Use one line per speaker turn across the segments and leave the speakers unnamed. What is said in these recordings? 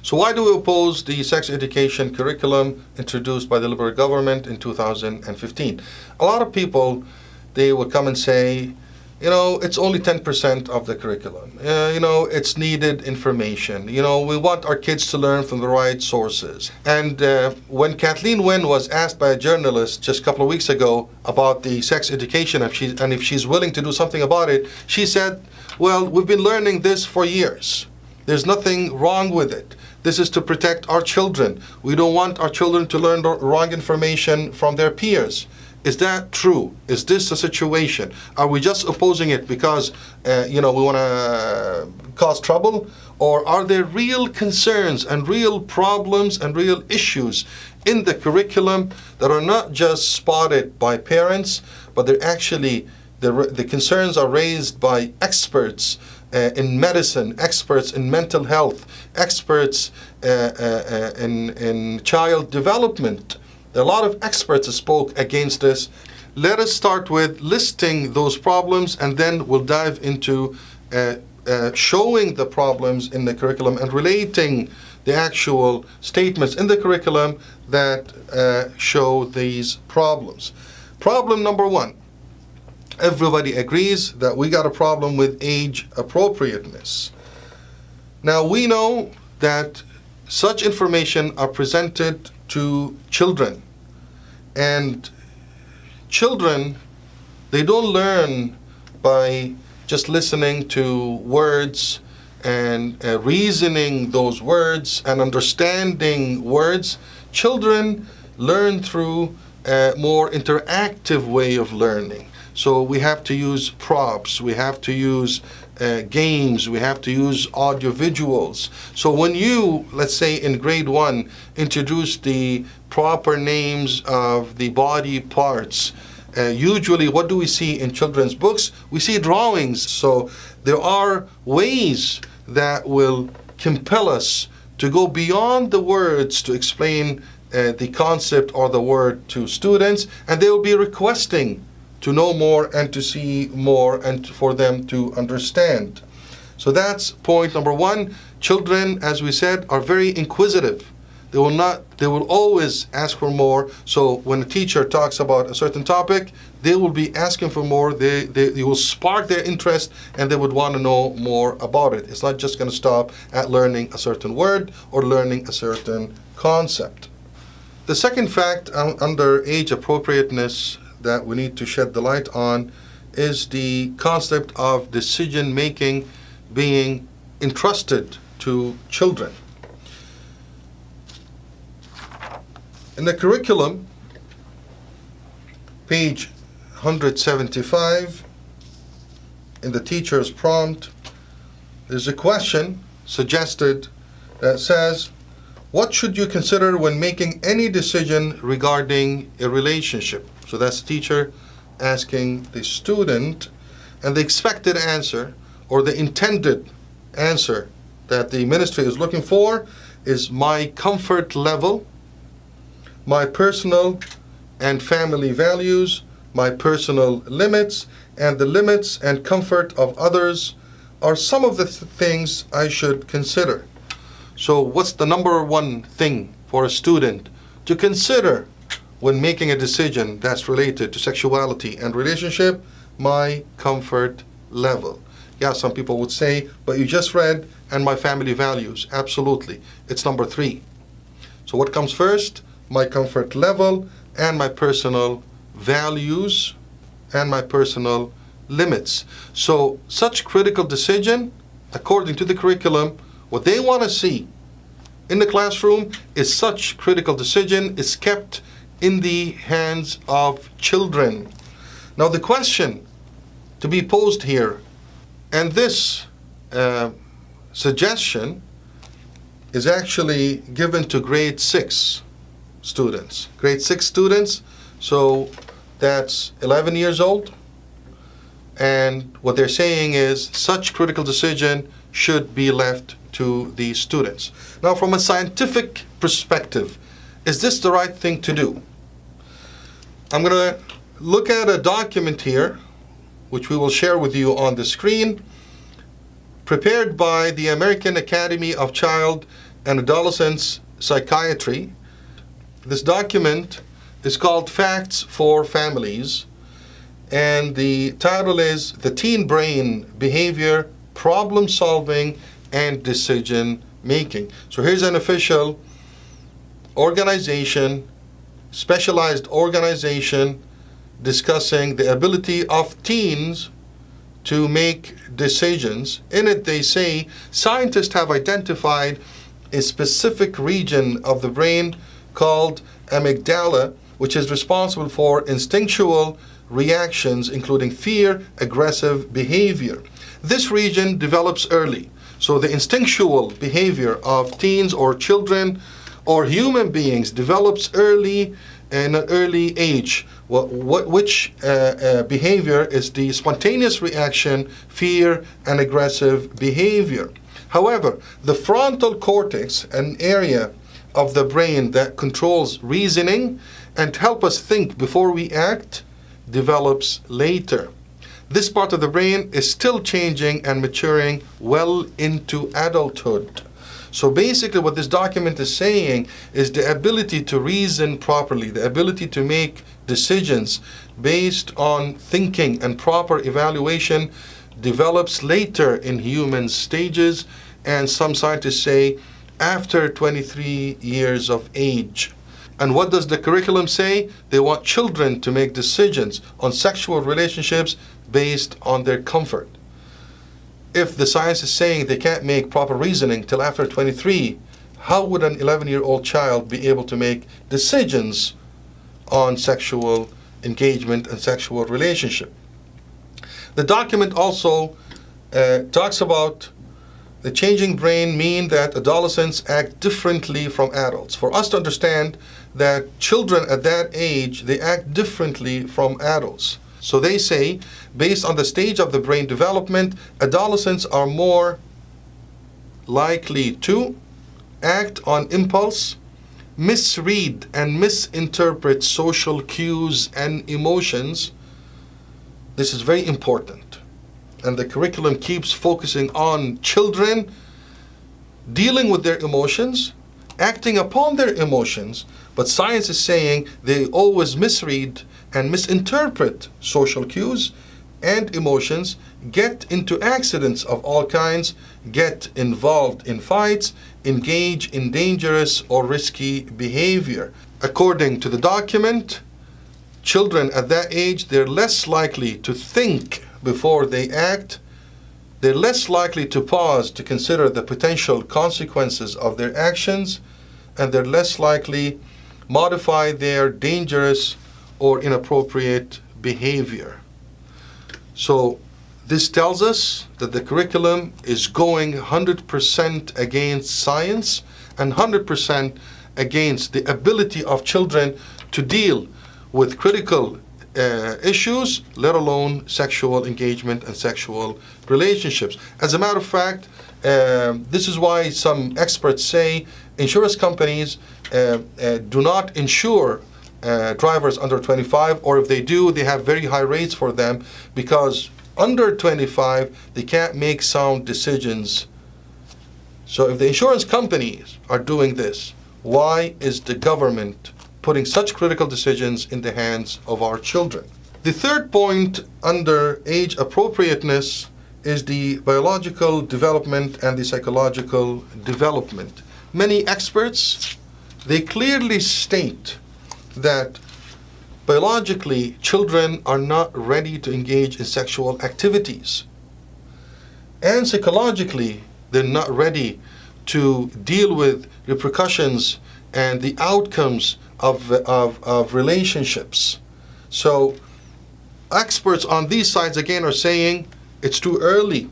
So why do we oppose the sex education curriculum introduced by the Liberal government in 2015? A lot of people, they will come and say, it's only 10% of the curriculum. It's needed information. We want our kids to learn from the right sources. And when Kathleen Wynne was asked by a journalist just a couple of weeks ago about the sex education, and if she's willing to do something about it, she said, well, we've been learning this for years. There's nothing wrong with it. This is to protect our children. We don't want our children to learn the wrong information from their peers. Is that true? Is this a situation? Are we just opposing it because, we want to cause trouble? Or are there real concerns and real problems and real issues in the curriculum that are not just spotted by parents, but they're actually, the concerns are raised by experts in medicine, experts in mental health, experts in child development? There are a lot of experts that spoke against this. Let us start with listing those problems, and then we'll dive into showing the problems in the curriculum and relating the actual statements in the curriculum that show these problems. Problem number one. Everybody agrees that we got a problem with age appropriateness. Now, we know that such information are presented to children, and children, they don't learn by just listening to words and reasoning those words and understanding words. Children learn through a more interactive way of learning. So we have to use props, we have to use games, we have to use audio visuals. So when you, let's say in grade 1, introduce the proper names of the body parts, usually what do we see in children's books? We see drawings. So there are ways that will compel us to go beyond the words to explain the concept or the word to students, and they will be requesting to know more and to see more and for them to understand. So that's point number one. Children, as we said, are very inquisitive. They will always ask for more. So when a teacher talks about a certain topic, they will be asking for more. They will spark their interest, and they would want to know more about it. It's not just going to stop at learning a certain word or learning a certain concept. The second fact under age appropriateness that we need to shed the light on is the concept of decision making being entrusted to children. In the curriculum, page 175, in the teacher's prompt, there's a question suggested that says, what should you consider when making any decision regarding a relationship? So that's the teacher asking the student, and the expected answer or the intended answer that the ministry is looking for is my comfort level, my personal and family values, my personal limits, and the limits and comfort of others are some of the things I should consider. So what's the number one thing for a student to consider when making a decision that's related to sexuality and relationship? My comfort level. Yeah, some people would say, but you just read, and my family values. Absolutely. It's number 3. So what comes first? My comfort level and my personal values and my personal limits. So such critical decision, according to the curriculum, what they want to see in the classroom is such critical decision is kept in the hands of children. Now the question to be posed here, and this suggestion is actually given to grade 6 students. Grade 6 students, so that's 11 years old. And what they're saying is such critical decision should be left to the students. Now, from a scientific perspective, is this the right thing to do? I'm going to look at a document here, which we will share with you on the screen, prepared by the American Academy of Child and Adolescents Psychiatry. This document is called Facts for Families, and the title is The Teen Brain, Behavior, Problem Solving, and Decision Making. So here's an official organization, specialized organization, discussing the ability of teens to make decisions. In it, they say scientists have identified a specific region of the brain called amygdala, which is responsible for instinctual reactions, including fear, aggressive behavior. This region develops early. So the instinctual behavior of teens or children or human beings develops early in an early age. Which behavior is the spontaneous reaction, fear, and aggressive behavior. However, the frontal cortex, an area of the brain that controls reasoning and help us think before we act, develops later. This part of the brain is still changing and maturing well into adulthood. So basically what this document is saying is the ability to reason properly, the ability to make decisions based on thinking and proper evaluation develops later in human stages, and some scientists say after 23 years of age. And what does the curriculum say? They want children to make decisions on sexual relationships based on their comfort. If the science is saying they can't make proper reasoning till after 23, how would an 11-year-old child be able to make decisions on sexual engagement and sexual relationship? The document also talks about the changing brain mean that adolescents act differently from adults. For us to understand that children at that age, they act differently from adults. So they say, based on the stage of the brain development, adolescents are more likely to act on impulse, misread and misinterpret social cues and emotions. This is very important. And the curriculum keeps focusing on children dealing with their emotions, acting upon their emotions, but science is saying they always misread and misinterpret social cues and emotions, get into accidents of all kinds, get involved in fights, engage in dangerous or risky behavior. According to the document, children at that age, they're less likely to think before they act. They're less likely to pause to consider the potential consequences of their actions, and they're less likely modify their dangerous or inappropriate behavior. So this tells us that the curriculum is going 100% against science and 100% against the ability of children to deal with critical issues, let alone sexual engagement and sexual relationships. As a matter of fact, this is why some experts say insurance companies do not insure drivers under 25, or if they do, they have very high rates for them, because under 25, they can't make sound decisions. So if the insurance companies are doing this, why is the government putting such critical decisions in the hands of our children? The third point under age appropriateness is the biological development and the psychological development. Many experts, they clearly state that biologically children are not ready to engage in sexual activities, and psychologically they're not ready to deal with repercussions and the outcomes of relationships. So experts on these sides again are saying it's too early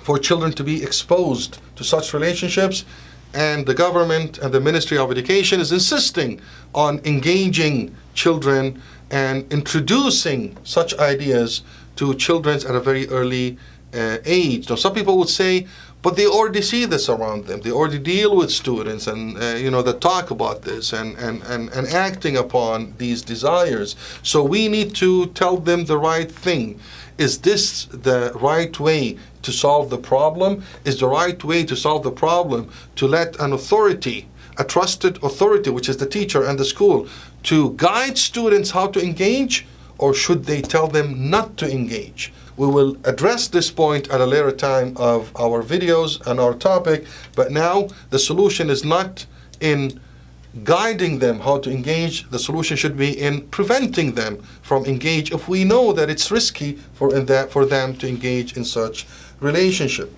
for children to be exposed to such relationships, and the government and the Ministry of Education is insisting on engaging children and introducing such ideas to children at a very early age. Now, some people would say, but they already see this around them. They already deal with students and that talk about this and acting upon these desires. So we need to tell them the right thing. Is this the right way to solve the problem? Is the right way to solve the problem to let an authority, a trusted authority, which is the teacher and the school, to guide students how to engage, or should they tell them not to engage? We will address this point at a later time of our videos and our topic, but now the solution is not in guiding them how to engage. The solution should be in preventing them from engage if we know that it's risky for them to engage in such relationship.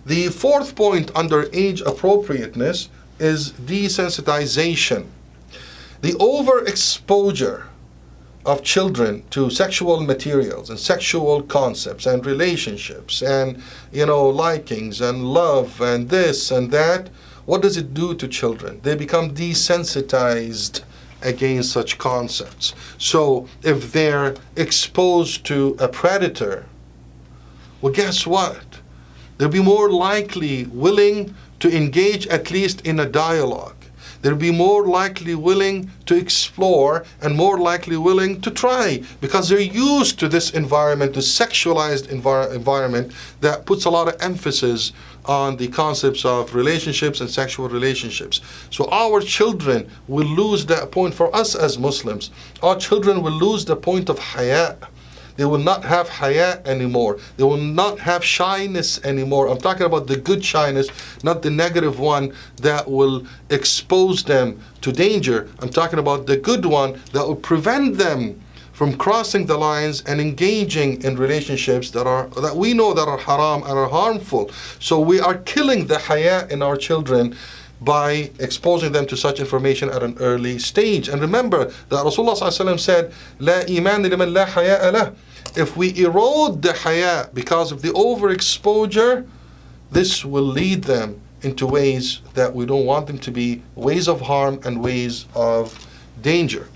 The fourth point under age appropriateness is desensitization. The overexposure of children to sexual materials and sexual concepts and relationships and, likings and love and this and that, what does it do to children? They become desensitized against such concepts. So if they're exposed to a predator, well, guess what? They'll be more likely willing to engage, at least in a dialogue. They'll be more likely willing to explore and more likely willing to try, because they're used to this environment, this sexualized environment that puts a lot of emphasis on the concepts of relationships and sexual relationships. So our children will lose that point. For us as Muslims, our children will lose the point of haya. They will not have haya anymore. They will not have shyness anymore. I'm talking about the good shyness, not the negative one that will expose them to danger. I'm talking about the good one that will prevent them from crossing the lines and engaging in relationships that we know that are haram and are harmful. So we are killing the haya in our children by exposing them to such information at an early stage. And remember that Rasulullah ﷺ said, "La iman liman la haya lah." If we erode the haya because of the overexposure, this will lead them into ways that we don't want them to be, ways of harm and ways of danger.